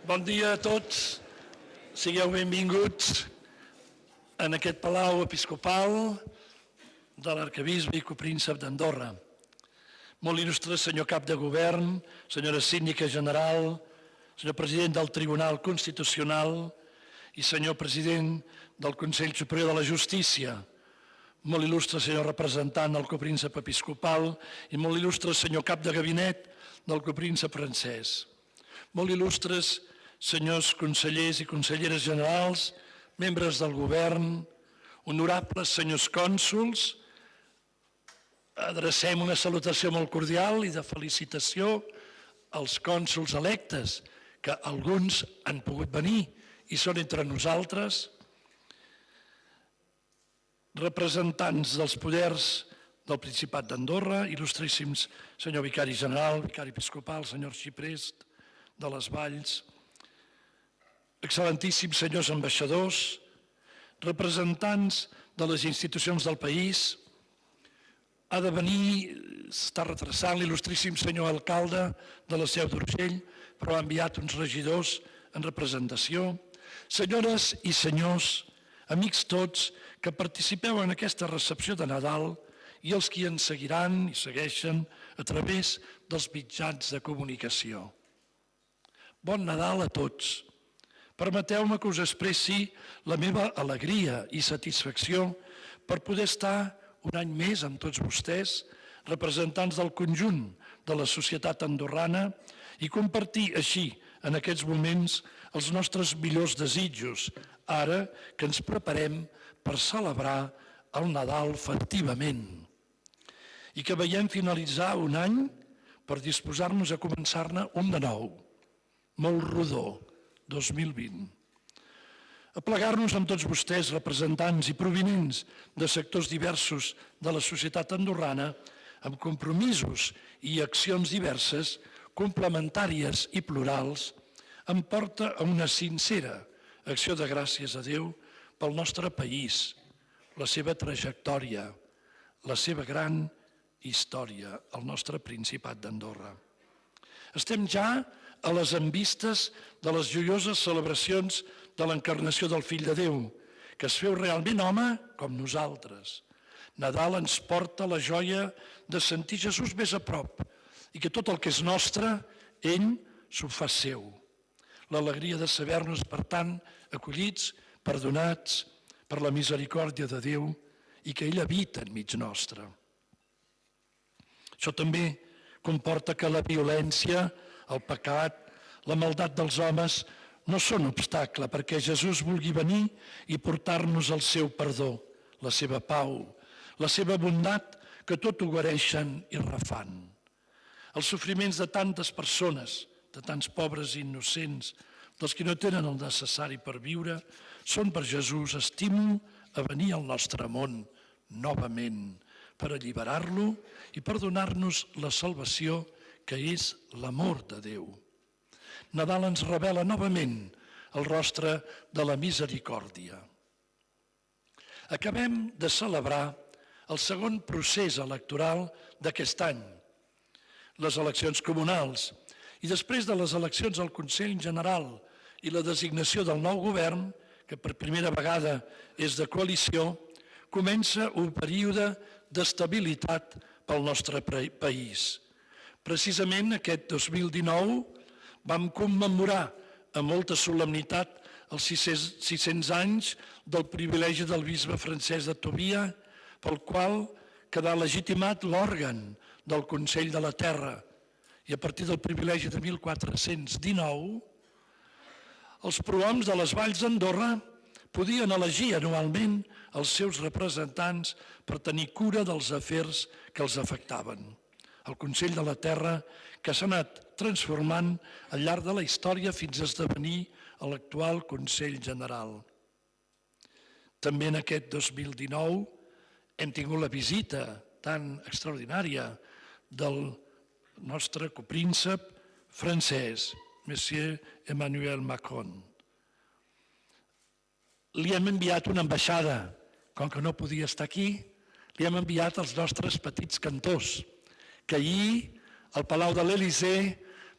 Bon dia a tots. Sigueu benvinguts en aquest palau episcopal de l'arquebisbe i copríncep d'Andorra. Molt il·lustre senyor cap de govern, senyora síndica general, senyor president del Tribunal Constitucional i senyor president del Consell Superior de la Justícia. Molt il·lustre senyor representant del copríncep episcopal i molt il·lustre senyor cap de gabinet del copríncep francès. Molt il·lustres senyors consellers i conselleres generals, membres del govern, honorables senyors cònsols, adrecem una salutació molt cordial i de felicitació als cònsols electes, que alguns han pogut venir i són entre nosaltres, representants dels poders del Principat d'Andorra, il·lustríssims senyor vicari general, vicari episcopal, senyor arxiprest de les Valls, excel·lentíssims senyors ambaixadors, representants de les institucions del país, ha de venir, s'està retrasant l'il·lustríssim senyor alcalde de la Seu d'Urgell, però ha enviat uns regidors en representació, senyores i senyors, amics tots que participeu en aquesta recepció de Nadal i els que ens seguiran i segueixen a través dels mitjans de comunicació. Bon Nadal a tots. Permeteu-me que us expressi la meva alegria i satisfacció per poder estar un any més amb tots vostès, representants del conjunt de la societat andorrana, i compartir així, en aquests moments, els nostres millors desitjos, ara que ens preparem per celebrar el Nadal festivament. I que veiem finalitzar un any per disposar-nos a començar-ne un de nou, molt rodó, 2020. Aplegar-nos amb tots vostès, representants i provinents de sectors diversos de la societat andorrana, amb compromisos i accions diverses, complementàries i plurals, em porta a una sincera acció de gràcies a Déu pel nostre país, la seva trajectòria, la seva gran història, el nostre Principat d'Andorra. Estem ja a les envistes de les joioses celebracions de l'encarnació del Fill de Déu, que es feu realment home com nosaltres. Nadal ens porta la joia de sentir Jesús més a prop i que tot el que és nostre, ell s'ho fa seu. L'alegria de saber-nos, per tant, acollits, perdonats per la misericòrdia de Déu i que ell habita enmig nostre. Això també comporta que la violència, el pecat, la maldat dels homes no són obstacle perquè Jesús vulgui venir i portar-nos el seu perdó, la seva pau, la seva bondat que tot ho guareixen i refan. Els sofriments de tantes persones, de tants pobres i innocents, dels que no tenen el necessari per viure, són per Jesús estímul a venir al nostre món novament per alliberar-lo i per donar-nos la salvació que és l'amor de Déu. Nadal ens revela novament el rostre de la misericòrdia. Acabem de celebrar el segon procés electoral d'aquest any, les eleccions comunals, i després de les eleccions al Consell General i la designació del nou govern, que per primera vegada és de coalició, comença un període d'estabilitat pel nostre país. Precisament aquest 2019 vam commemorar amb molta solemnitat els 600 anys del privilegi del bisbe Francesc de Tobia, pel qual quedà legitimat l'òrgan del Consell de la Terra. I a partir del privilegi de 1419, els prohoms de les Valls d'Andorra podien elegir anualment els seus representants per tenir cura dels afers que els afectaven. El Consell de la Terra, que s'ha anat transformant al llarg de la història fins a esdevenir l'actual Consell General. També en aquest 2019 hem tingut la visita tan extraordinària del nostre copríncep francès, Monsieur Emmanuel Macron. Li hem enviat una ambaixada, com que no podia estar aquí, li hem enviat els nostres petits cantors, que ahir al Palau de l'Elysée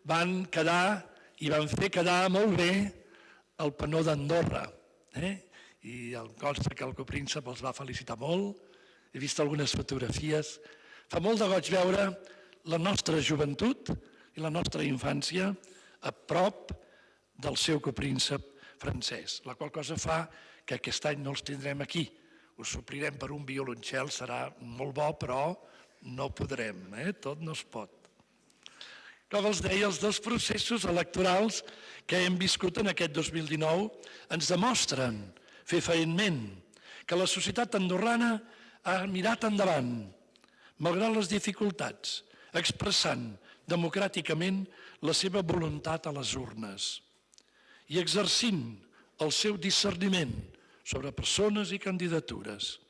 van quedar i van fer quedar molt bé el penó d'Andorra. I em consta que el copríncep els va felicitar molt. He vist algunes fotografies. Fa molt de goig veure la nostra joventut i la nostra infància a prop del seu copríncep francès, la qual cosa fa que aquest any no els tindrem aquí. Us suplirem per un violoncel, serà molt bo, però no podrem, tot no es pot. Com els deia, els dos processos electorals que hem viscut en aquest 2019 ens demostren fefaentment que la societat andorrana ha mirat endavant, malgrat les dificultats, expressant democràticament la seva voluntat a les urnes i exercint el seu discerniment sobre persones i candidatures.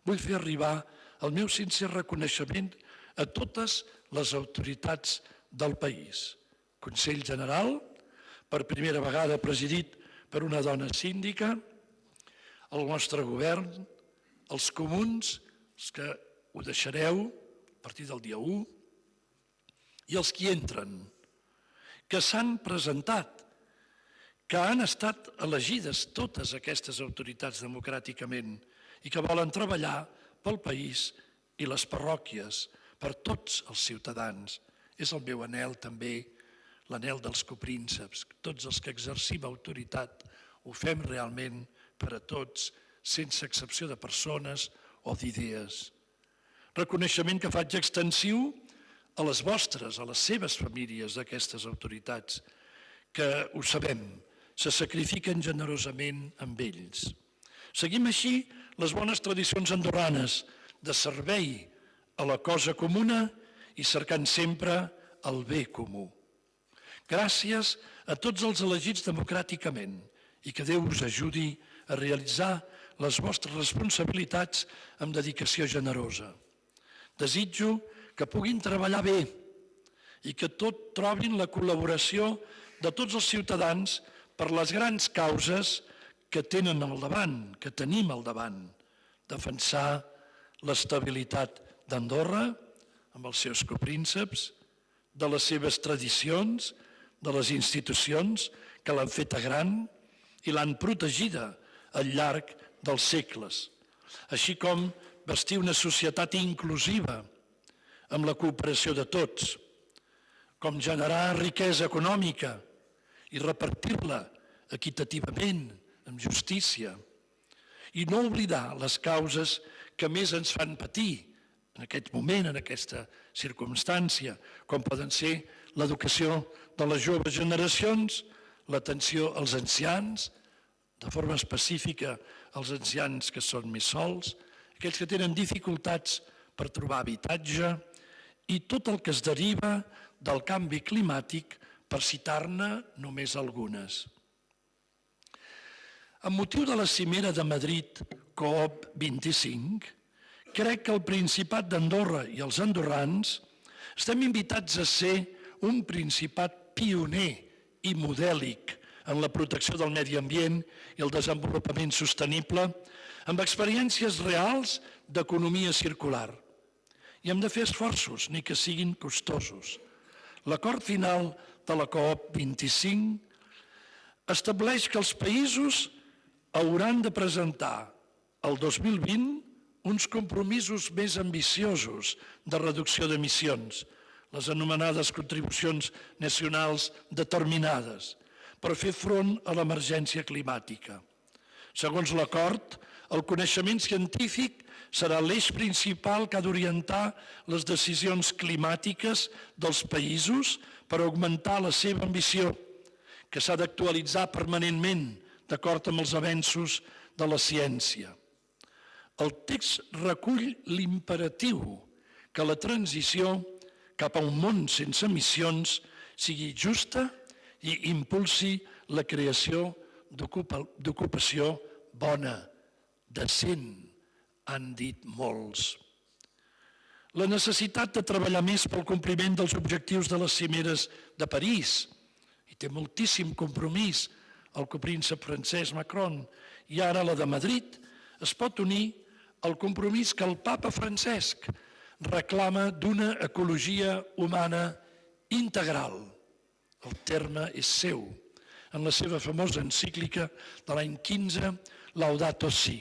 Vull fer arribar el meu sincer reconeixement a totes les autoritats del país. Consell General, per primera vegada presidit per una dona síndica, el nostre govern, els comuns, els que ho deixareu a partir del dia 1, i els que hi entren, que s'han presentat, que han estat elegides totes aquestes autoritats democràticament i que volen treballar pel país i les parròquies, per tots els ciutadans. És el meu anhel també, l'anhel dels coprínceps. Tots els que exercim autoritat ho fem realment per a tots, sense excepció de persones o d'idees. Reconeixement que faig extensiu a les vostres, a les seves famílies d'aquestes autoritats, que ho sabem, se sacrifiquen generosament amb ells. Seguim així les bones tradicions andorranes de servei a la cosa comuna i cercant sempre el bé comú. Gràcies a tots els elegits democràticament i que Déu us ajudi a realitzar les vostres responsabilitats amb dedicació generosa. Desitjo que puguin treballar bé i que tot trobin la col·laboració de tots els ciutadans per les grans causes que tenen al davant, que tenim al davant. Defensar l'estabilitat d'Andorra amb els seus coprínceps, de les seves tradicions, de les institucions que l'han feta gran i l'han protegida al llarg dels segles, així com bastir una societat inclusiva amb la cooperació de tots, com generar riquesa econòmica i repartir-la equitativament, amb justícia, i no oblidar les causes que més ens fan patir en aquest moment, en aquesta circumstància, com poden ser l'educació de les joves generacions, l'atenció als ancians, de forma específica als ancians que són més sols, aquells que tenen dificultats per trobar habitatge i tot el que es deriva del canvi climàtic, per citar-ne només algunes. Amb motiu de la cimera de Madrid COP25, crec que el Principat d'Andorra i els andorrans estem invitats a ser un principat pioner i modèlic en la protecció del medi ambient i el desenvolupament sostenible, amb experiències reals d'economia circular. I hem de fer esforços, ni que siguin costosos. L'acord final de la COP25 estableix que els països hauran de presentar el 2020 uns compromisos més ambiciosos de reducció d'emissions, les anomenades contribucions nacionals determinades, per fer front a l'emergència climàtica. Segons l'acord, el coneixement científic serà l'eix principal que ha d'orientar les decisions climàtiques dels països per augmentar la seva ambició, que s'ha d'actualitzar permanentment d'acord amb els avenços de la ciència. El text recull l'imperatiu que la transició cap a un món sense emissions sigui justa i impulsi la creació d'ocupació bona, decent, han dit molts. La necessitat de treballar més pel compliment dels objectius de les cimeres de París, i té moltíssim compromís el copríncep francès Macron, i ara la de Madrid, es pot unir al compromís que el papa Francesc reclama d'una ecologia humana integral, El terme és seu, en la seva famosa encíclica de l'any 15, Laudato Si.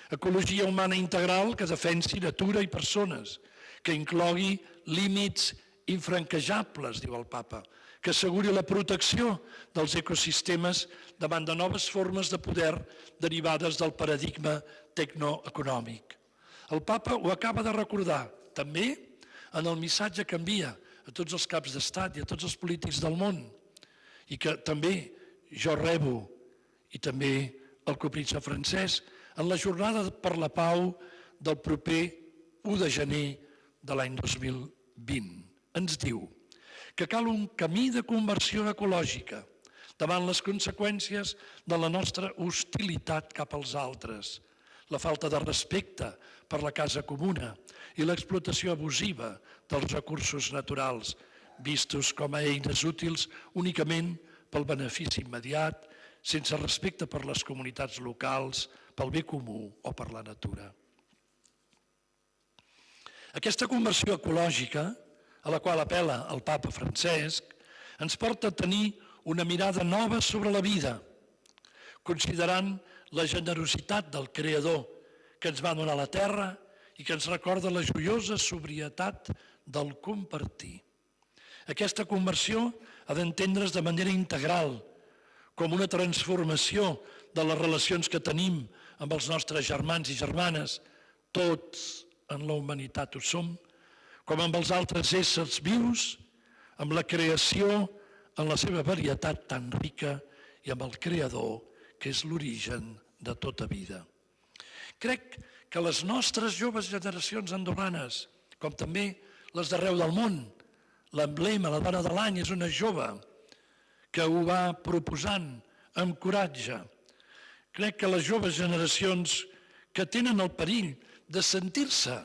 Ecologia humana integral que defensi natura i persones, que inclogui límits infranquejables, diu el Papa, que asseguri la protecció dels ecosistemes davant de noves formes de poder derivades del paradigma tecnoeconòmic. El Papa ho acaba de recordar, també en el missatge que envia a tots els caps d'estat i a tots els polítics del món, i que també jo rebo, i també el copritge francès, en la jornada per la pau del proper 1 de gener de l'any 2020. Ens diu que cal un camí de conversió ecològica davant les conseqüències de la nostra hostilitat cap als altres, la falta de respecte per la casa comuna i l'explotació abusiva dels recursos naturals, vistos com a eines útils únicament pel benefici immediat, sense respecte per les comunitats locals, pel bé comú o per la natura. Aquesta conversió ecològica, a la qual apel·la el Papa Francesc, ens porta a tenir una mirada nova sobre la vida, considerant la generositat del Creador que ens va donar la terra i que ens recorda la joiosa sobrietat del compartir. Aquesta conversió ha d'entendre's de manera integral, com una transformació de les relacions que tenim amb els nostres germans i germanes, tots en la humanitat ho som, com amb els altres éssers vius, amb la creació en la seva varietat tan rica i amb el Creador, que és l'origen de tota vida. Crec que les nostres joves generacions andorranes, com també les d'arreu del món, l'emblema, la dona de l'any, és una jove que ho va proposant amb coratge. Crec que les joves generacions que tenen el perill de sentir-se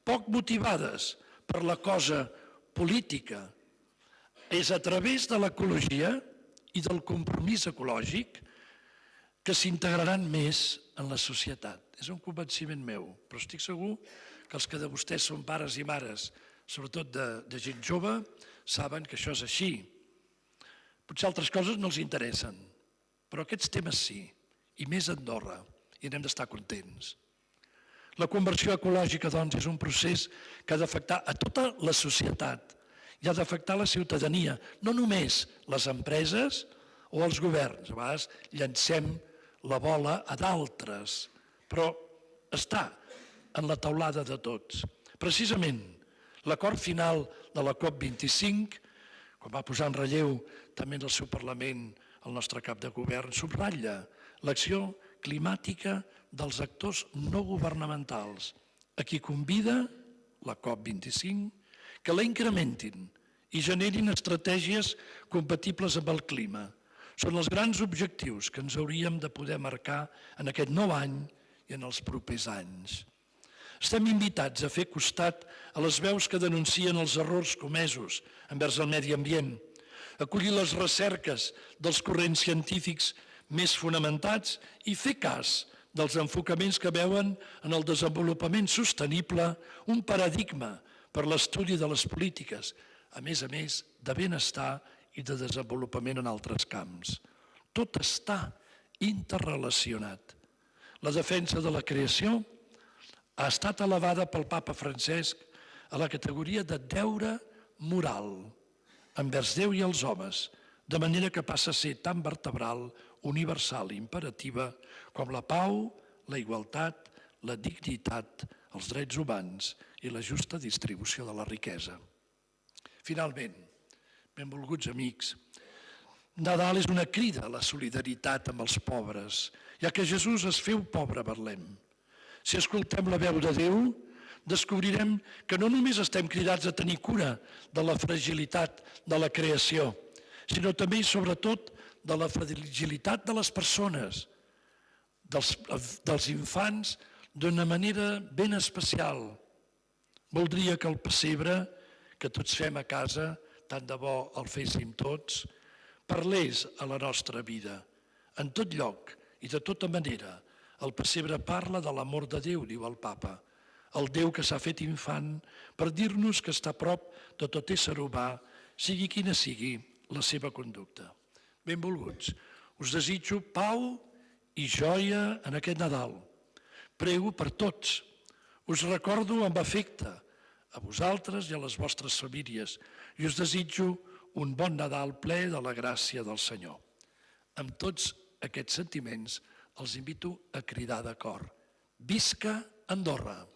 poc motivades per la cosa política és a través de l'ecologia i del compromís ecològic que s'integraran més en la societat. És un convenciment meu, però estic segur que els que de vostès són pares i mares, sobretot de gent jove, saben que això és així. Potser altres coses no els interessen, però aquests temes sí, i més a Andorra, i n'hem d'estar contents. La conversió ecològica, doncs, és un procés que ha d'afectar a tota la societat i ha d'afectar la ciutadania, no només les empreses o els governs. A vegades llancem la bola a d'altres, però està en la teulada de tots. Precisament, l'acord final de la COP25, quan va posar en relleu també en el seu Parlament el nostre cap de govern, subratlla l'acció climàtica dels actors no governamentals, a qui convida la COP25 que la incrementin i generin estratègies compatibles amb el clima. Són els grans objectius que ens hauríem de poder marcar en aquest nou any i en els propers anys. Estem invitats a fer costat a les veus que denuncien els errors comesos envers el medi ambient, acollir les recerques dels corrents científics més fonamentats i fer cas dels enfocaments que veuen en el desenvolupament sostenible un paradigma per l'estudi de les polítiques, a més de benestar i de desenvolupament en altres camps. Tot està interrelacionat. La defensa de la creació ha estat elevada pel Papa Francesc a la categoria de deure moral envers Déu i els homes, de manera que passa a ser tan vertebral, universal i imperativa com la pau, la igualtat, la dignitat, els drets humans i la justa distribució de la riquesa. Finalment, benvolguts amics, Nadal és una crida a la solidaritat amb els pobres, ja que Jesús es feu pobre a Betlem. Si escoltem la veu de Déu, descobrirem que no només estem cridats a tenir cura de la fragilitat de la creació, sinó també i sobretot de la fragilitat de les persones, dels infants, d'una manera ben especial. Voldria que el pessebre, que tots fem a casa, tant de bo el féssim tots, parlés a la nostra vida. En tot lloc i de tota manera, el pessebre parla de l'amor de Déu, diu el Papa, el Déu que s'ha fet infant per dir-nos que està a prop de tot ésser humà, sigui quina sigui la seva conducta. Benvolguts, us desitjo pau i joia en aquest Nadal. Prego per tots. Us recordo amb afecte a vosaltres i a les vostres famílies i us desitjo un bon Nadal ple de la gràcia del Senyor. Amb tots aquests sentiments els invito a cridar de cor. Visca Andorra!